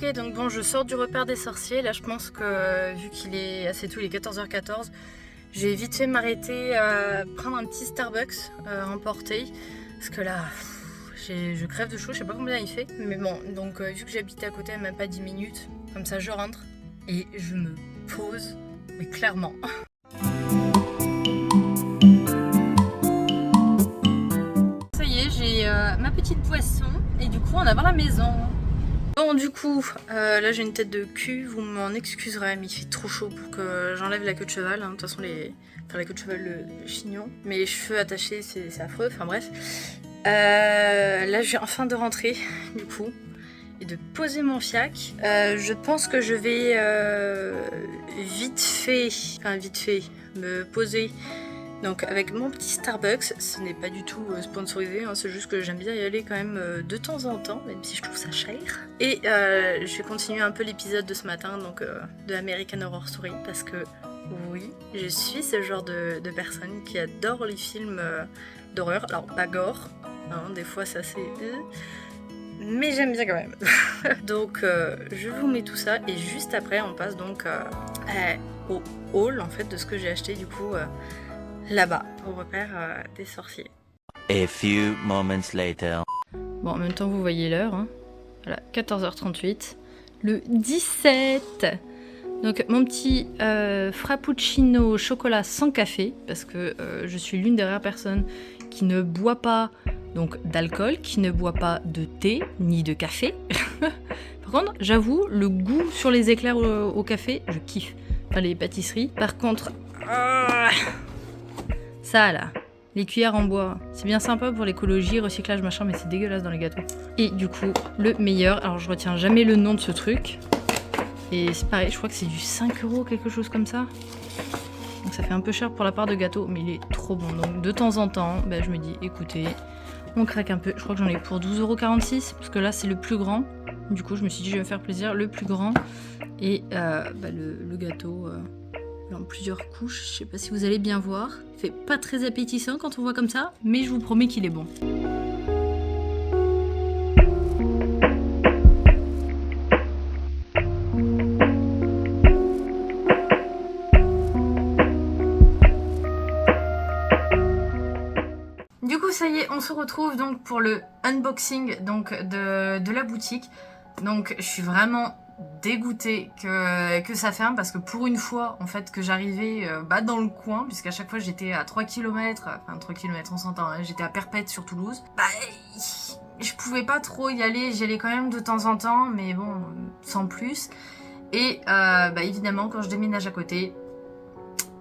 Ok, donc bon, je sors du repère des sorciers. Là, je pense que vu qu'il est assez tôt, il est 14h14, j'ai vite fait m'arrêter, prendre un petit Starbucks emporté. Parce que là, je crève de chaud, je sais pas combien il fait. Mais bon, donc vu que j'habite à côté, même pas 10 minutes, comme ça je rentre et je me pose, mais clairement. Ça y est, j'ai ma petite boisson et du coup on va voir la maison. Bon du coup, là j'ai une tête de cul, vous m'en excuserez, mais il fait trop chaud pour que j'enlève la queue de cheval. De toute façon, la queue de cheval, le chignon, mes cheveux attachés, c'est affreux, enfin bref. Là je viens enfin de rentrer du coup et de poser mon fiac. Je pense que je vais vite fait me poser. Donc avec mon petit Starbucks, ce n'est pas du tout sponsorisé, hein, c'est juste que j'aime bien y aller quand même de temps en temps, même si je trouve ça cher. Et je vais continuer un peu l'épisode de ce matin, donc de American Horror Story, parce que oui, je suis ce genre de personne qui adore les films d'horreur. Alors pas gore, hein, des fois ça c'est... mais j'aime bien quand même. Donc je vous mets tout ça et juste après on passe donc au haul en fait de ce que j'ai acheté du coup là-bas, au repère des sorciers. A few moments later. Bon, en même temps, vous voyez l'heure. Hein. Voilà, 14h38. Le 17. Donc, mon petit frappuccino au chocolat sans café, parce que je suis l'une des rares personnes qui ne boit pas donc d'alcool, qui ne boit pas de thé ni de café. Par contre, j'avoue, le goût sur les éclairs au café, je kiffe. Enfin, les pâtisseries. Par contre... ça là, les cuillères en bois, c'est bien sympa pour l'écologie, recyclage, machin, mais c'est dégueulasse dans les gâteaux. Et du coup, le meilleur, alors je retiens jamais le nom de ce truc. Et c'est pareil, je crois que c'est du 5 €, quelque chose comme ça. Donc ça fait un peu cher pour la part de gâteau, mais il est trop bon. Donc de temps en temps, ben, je me dis, écoutez, on craque un peu. Je crois que j'en ai pour 12,46 €, parce que là c'est le plus grand. Du coup, je me suis dit, je vais me faire plaisir, le plus grand. Et le gâteau... en plusieurs couches, je sais pas si vous allez bien voir. Il fait pas très appétissant quand on voit comme ça, mais je vous promets qu'il est bon. Du coup, ça y est, on se retrouve donc pour le unboxing donc de la boutique. Donc, je suis vraiment dégoûtée que ça ferme parce que pour une fois en fait que j'arrivais dans le coin, puisqu'à chaque fois j'étais à 3 km, enfin 3 km on s'entend, hein, j'étais à Perpète sur Toulouse, je pouvais pas trop y aller, j'y allais quand même de temps en temps, mais bon, sans plus. Et évidemment quand je déménage à côté,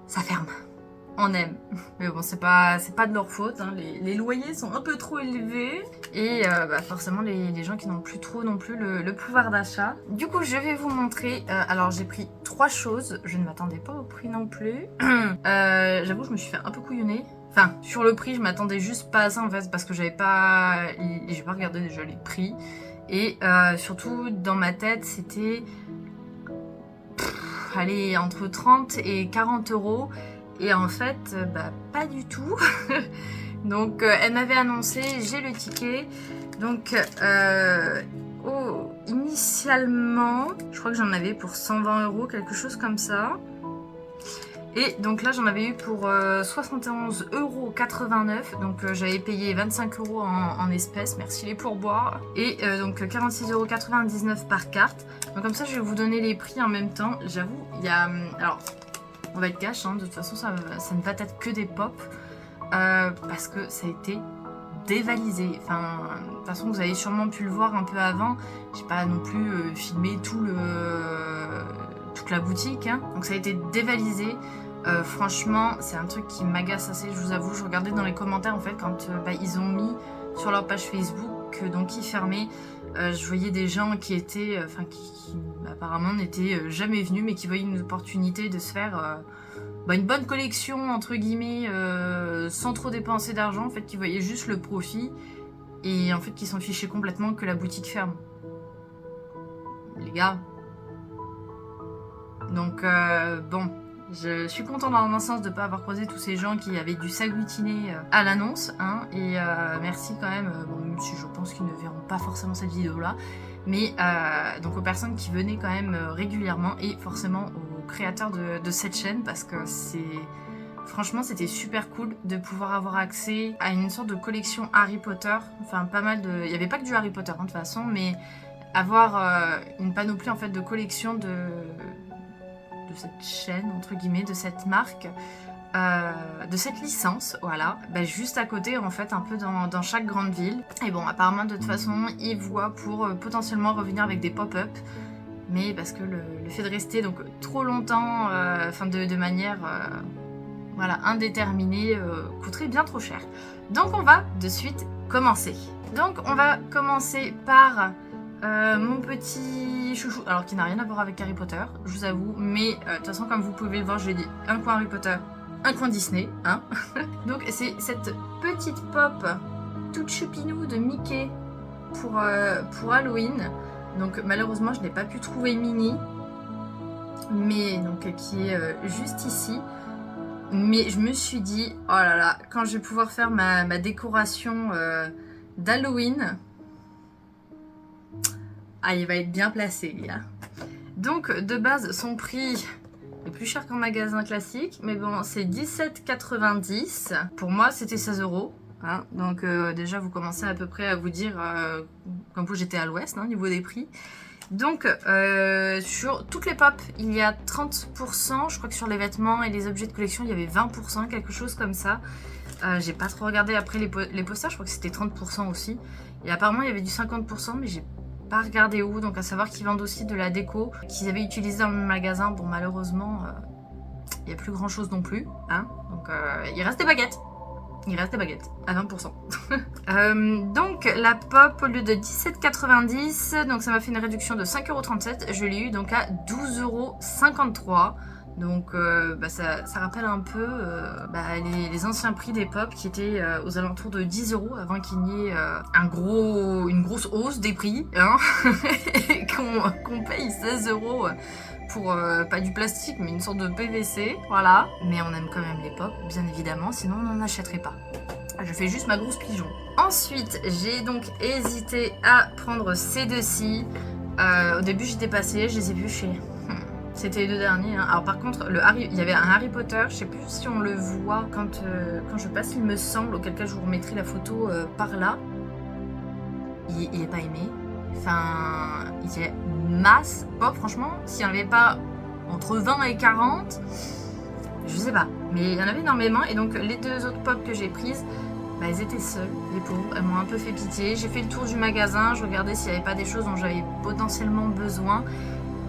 ça ferme. On aime. Mais bon, c'est pas de leur faute, hein. Les loyers sont un peu trop élevés. Et forcément, les gens qui n'ont plus trop non plus le pouvoir d'achat. Du coup, je vais vous montrer. Alors, j'ai pris 3 choses. Je ne m'attendais pas au prix non plus. J'avoue, je me suis fait un peu couillonner. Enfin, sur le prix, je m'attendais juste pas à ça en fait, parce que j'ai pas regardé déjà les prix. Et surtout, dans ma tête, c'était... allez, entre 30 et 40 €. Et en fait, pas du tout. Donc, elle m'avait annoncé, j'ai le ticket. Donc, initialement, je crois que j'en avais pour 120 €, quelque chose comme ça. Et donc là, j'en avais eu pour 71,89 €. Donc, j'avais payé 25 € en espèces, merci les pourboires. Et donc, 46,99 € par carte. Donc, comme ça, je vais vous donner les prix en même temps. J'avoue, il y a... alors... on va être cash, hein, de toute façon ça ne va être que des pops parce que ça a été dévalisé. Enfin, de toute façon vous avez sûrement pu le voir un peu avant. J'ai pas non plus filmé toute la boutique, hein. Donc ça a été dévalisé. Franchement, c'est un truc qui m'agace assez, je vous avoue. Je regardais dans les commentaires en fait quand ils ont mis sur leur page Facebook donc ils fermaient. Je voyais des gens qui étaient, qui apparemment n'étaient jamais venus, mais qui voyaient une opportunité de se faire une bonne collection entre guillemets, sans trop dépenser d'argent, en fait, qui voyaient juste le profit et en fait qui s'en fichaient complètement que la boutique ferme. Les gars. Donc bon. Je suis contente dans un sens de ne pas avoir croisé tous ces gens qui avaient dû s'agglutiner à l'annonce, hein, et merci quand même, même si je pense qu'ils ne verront pas forcément cette vidéo là, mais donc aux personnes qui venaient quand même régulièrement et forcément aux créateurs de cette chaîne parce que franchement c'était super cool de pouvoir avoir accès à une sorte de collection Harry Potter, enfin pas mal de... Il n'y avait pas que du Harry Potter de toute façon, mais avoir une panoplie en fait de collections de cette chaîne, entre guillemets, de cette marque, de cette licence, voilà, juste à côté en fait, un peu dans chaque grande ville. Et bon, apparemment de toute façon, ils voient pour potentiellement revenir avec des pop-up, mais parce que le fait de rester donc trop longtemps, de manière voilà, indéterminée, coûterait bien trop cher. Donc on va de suite commencer. Donc on va commencer par mon petit chouchou, alors qui n'a rien à voir avec Harry Potter, je vous avoue, mais de toute façon comme vous pouvez le voir, je l'ai dit, un coin Harry Potter, un coin Disney, hein. Donc c'est cette petite pop toute choupinou de Mickey pour Halloween. Donc malheureusement je n'ai pas pu trouver Minnie, mais donc qui est juste ici. Mais je me suis dit, oh là là, quand je vais pouvoir faire ma décoration d'Halloween, ah, il va être bien placé, les gars. Donc, de base, son prix est plus cher qu'en magasin classique. Mais bon, c'est 17,90 €. Pour moi, c'était 16 €. Hein. Donc, déjà, vous commencez à peu près à vous dire... comme vous, j'étais à l'ouest, hein, au niveau des prix. Donc, sur toutes les pop, il y a 30%. Je crois que sur les vêtements et les objets de collection, il y avait 20%, quelque chose comme ça. J'ai pas trop regardé après les posters. Je crois que c'était 30% aussi. Et apparemment, il y avait du 50%, mais j'ai pas regardé où, donc à savoir qu'ils vendent aussi de la déco qu'ils avaient utilisé dans le magasin. Bon, malheureusement il n'y a plus grand chose non plus, hein. Donc il reste des baguettes, à 20%. Donc la pop, au lieu de 17,90 €, donc ça m'a fait une réduction de 5,37 €, je l'ai eu donc à 12,53 €. Donc ça rappelle un peu les anciens prix des pop qui étaient aux alentours de 10 € avant qu'il n'y ait une grosse hausse des prix, hein. Et qu'on paye 16 € pour pas du plastique mais une sorte de PVC, voilà. Mais on aime quand même les pop, bien évidemment, sinon on n'en achèterait pas. Je fais juste ma grosse pigeon. Ensuite, j'ai donc hésité à prendre ces deux-ci. Au début j'étais passée, je les ai vus chez... C'était les deux derniers. Hein. Alors par contre, il y avait un Harry Potter, je sais plus si on le voit quand je passe, il me semble, auquel cas je vous remettrai la photo par là. Il est pas aimé. Enfin, il est masse. Bon, franchement, s'il n'y en avait pas entre 20 et 40, je sais pas. Mais il y en avait énormément. Et donc les deux autres pop que j'ai prises, elles étaient seules, les pauvres. Elles m'ont un peu fait pitié. J'ai fait le tour du magasin, je regardais s'il n'y avait pas des choses dont j'avais potentiellement besoin.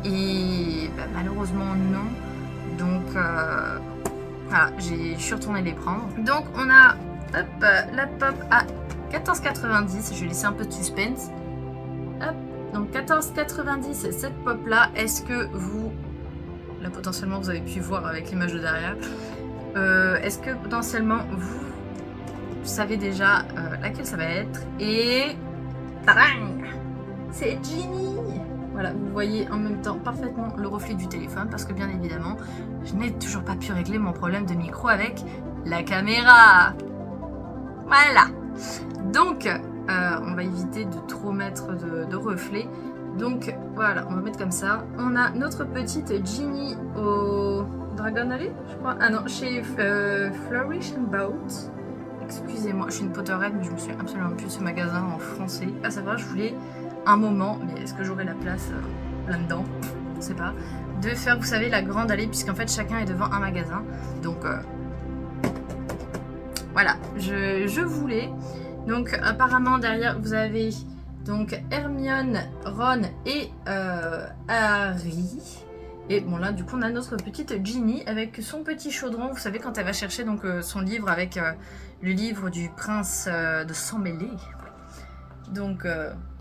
Et malheureusement non, donc voilà, je suis retournée les prendre. Donc on a la pop à 14,90 €, je vais laisser un peu de suspense. Hop, donc 14,90 € cette pop là, est-ce que vous, là potentiellement vous avez pu voir avec l'image de derrière, est-ce que potentiellement vous savez déjà laquelle ça va être? Et tadang, c'est Ginny. Voilà, vous voyez en même temps parfaitement le reflet du téléphone parce que bien évidemment, je n'ai toujours pas pu régler mon problème de micro avec la caméra. Voilà. Donc, on va éviter de trop mettre de reflets. Donc, voilà, on va mettre comme ça. On a notre petite Ginny au Dragon Alley, je crois. Ah non, chez Flourish and Boat. Excusez-moi, je suis une Potterhead, mais je me souviens absolument plus de ce magasin en français. À savoir, je voulais... un moment, mais est-ce que j'aurai la place là-dedans, je sais pas, de faire, vous savez, la grande allée, puisqu'en fait chacun est devant un magasin. Donc voilà, je voulais. Donc apparemment derrière vous avez donc Hermione, Ron et Harry. Et bon là du coup on a notre petite Ginny avec son petit chaudron, vous savez, quand elle va chercher donc son livre avec le livre du prince de sang mêlé. Donc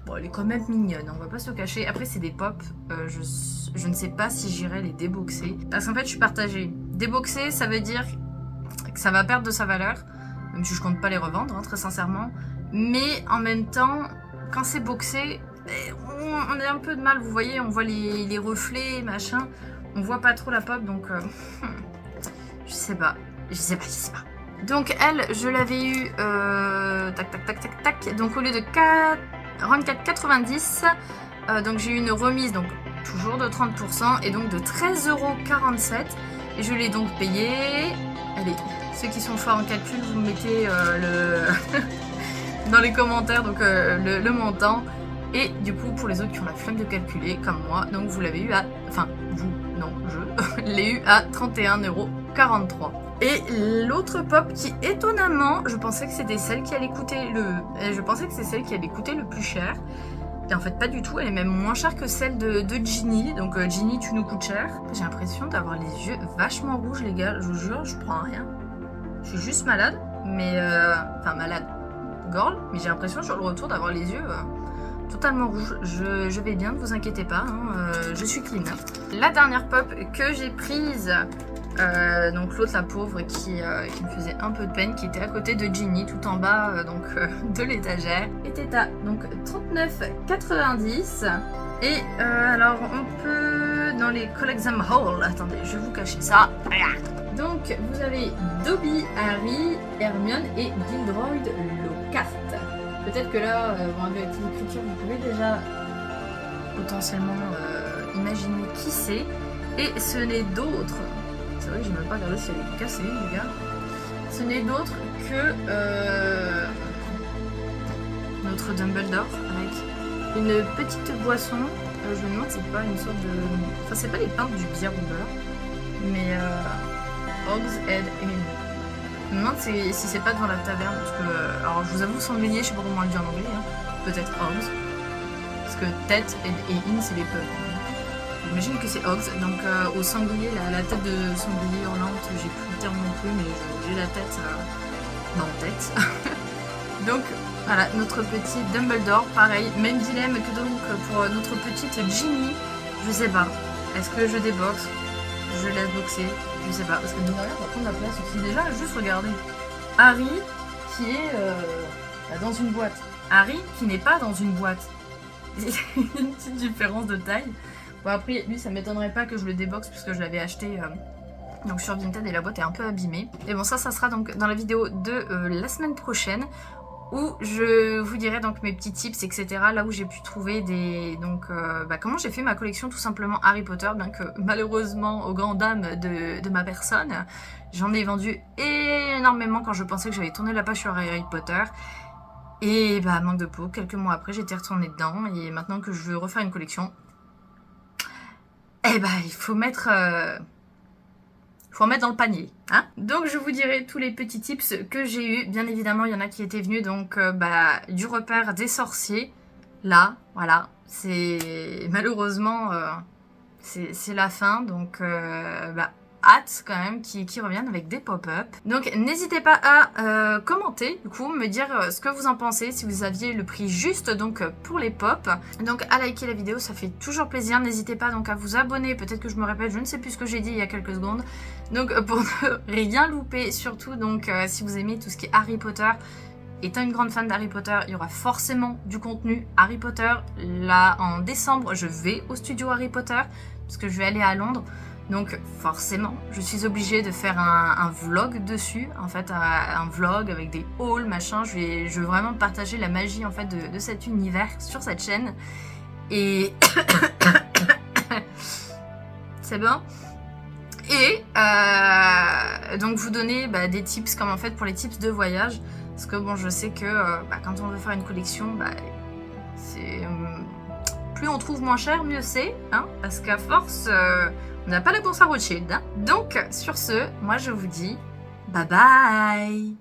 bon, elle est quand même mignonne, on va pas se le cacher. Après, c'est des pop, je ne sais pas si j'irai les déboxer. Parce qu'en fait, je suis partagée. Déboxer, ça veut dire que ça va perdre de sa valeur. Même si je compte pas les revendre, hein, très sincèrement. Mais en même temps, quand c'est boxé, on a un peu de mal. Vous voyez, on voit les reflets, machin. On voit pas trop la pop, donc... je sais pas. Donc elle, je l'avais eu... tac. Donc au lieu de 44,90, donc j'ai eu une remise, donc toujours de 30% et donc de 13,47 €. Et je l'ai donc payé. Allez, ceux qui sont forts en calcul, vous mettez dans les commentaires donc le montant. Et du coup, pour les autres qui ont la flemme de calculer, comme moi, donc vous l'avez eu à... Enfin, vous, non, je l'ai eu à 31,43 €. Et l'autre pop qui, étonnamment, je pensais que c'était celle qui allait coûter je pensais que c'est celle qui allait coûter le plus cher. Et en fait, pas du tout. Elle est même moins chère que celle de Ginny. Donc, Ginny, tu nous coûtes cher. J'ai l'impression d'avoir les yeux vachement rouges, les gars. Je vous jure, je prends rien. Je suis juste malade. Mais, enfin, malade. Gorle. Mais j'ai l'impression, sur le retour, d'avoir les yeux... totalement rouge, je vais bien, ne vous inquiétez pas, hein, je suis clean. La dernière pop que j'ai prise, donc l'autre, la pauvre, qui me faisait un peu de peine, qui était à côté de Ginny, tout en bas de l'étagère, était à donc 39,90 €. Et alors on peut, dans les Collectum Haul, attendez, je vais vous cacher ça. Donc vous avez Dobby, Harry, Hermione et Gilderoy Lockhart. Peut-être que là, avec l'écriture, vous pouvez déjà potentiellement imaginer qui c'est. Et ce n'est d'autre, c'est vrai que j'ai même pas regardé si elle est cassée, les gars. Ce n'est d'autre que notre Dumbledore avec une petite boisson. Je me demande si c'est pas une sorte de... Enfin, c'est pas les pintes du bière au beurre, mais Hogshead Ale. Je me demande si c'est pas devant la taverne, parce que... Alors, je vous avoue, sanglier, je sais pas comment on le dit en anglais, hein. Peut-être Hogs. Parce que tête et in, c'est les pubs. J'imagine que c'est Hogs. Donc, au sanglier, la tête de sanglier hurlante, j'ai plus le terme non plus, mais j'ai la tête en tête. Donc, voilà, notre petit Dumbledore, pareil. Même dilemme que donc pour notre petite Ginny. Je sais pas. Est-ce que je déboxe? Je laisse boxer? Je sais pas, parce que mine de rien, ça va prendre la place aussi. Déjà, juste regarder Harry qui est dans une boîte. Harry qui n'est pas dans une boîte. Il y a une petite différence de taille. Bon, après, lui, ça m'étonnerait pas que je le déboxe, puisque je l'avais acheté donc sur Vinted et la boîte est un peu abîmée. Et bon, ça sera donc dans la vidéo de la semaine prochaine, où je vous dirai donc mes petits tips, etc. Là où j'ai pu trouver des... Donc, comment j'ai fait ma collection tout simplement Harry Potter, bien que malheureusement, aux grandes dames de ma personne, j'en ai vendu énormément quand je pensais que j'avais tourné la page sur Harry Potter. Et bah, manque de peau, quelques mois après, j'étais retournée dedans. Et maintenant que je veux refaire une collection, eh bah, il faut mettre... faut en mettre dans le panier, hein. Donc je vous dirai tous les petits tips que j'ai eu. Bien évidemment, il y en a qui étaient venus donc du repère des sorciers. Là, voilà, c'est malheureusement c'est la fin, donc hâte quand même qu'ils reviennent avec des pop-up. Donc n'hésitez pas à commenter, du coup, me dire ce que vous en pensez, si vous aviez le prix juste donc pour les pop. Donc à liker la vidéo, ça fait toujours plaisir. N'hésitez pas donc à vous abonner, peut-être que je me répète, je ne sais plus ce que j'ai dit il y a quelques secondes. Donc pour ne rien louper, surtout donc si vous aimez tout ce qui est Harry Potter. Étant une grande fan d'Harry Potter, il y aura forcément du contenu Harry Potter. Là en décembre, je vais au studio Harry Potter, parce que je vais aller à Londres. Donc forcément, je suis obligée de faire un vlog dessus, en fait un vlog avec des hauls, machin. Je veux vraiment partager la magie en fait de cet univers sur cette chaîne. Et c'est bon. Et donc vous donner des tips comme en fait pour les tips de voyage, parce que bon, je sais que quand on veut faire une collection, c'est plus on trouve moins cher, mieux c'est, hein, parce qu'à force on n'a pas la bourse à Rothschild, hein. Donc sur ce, moi je vous dis bye bye.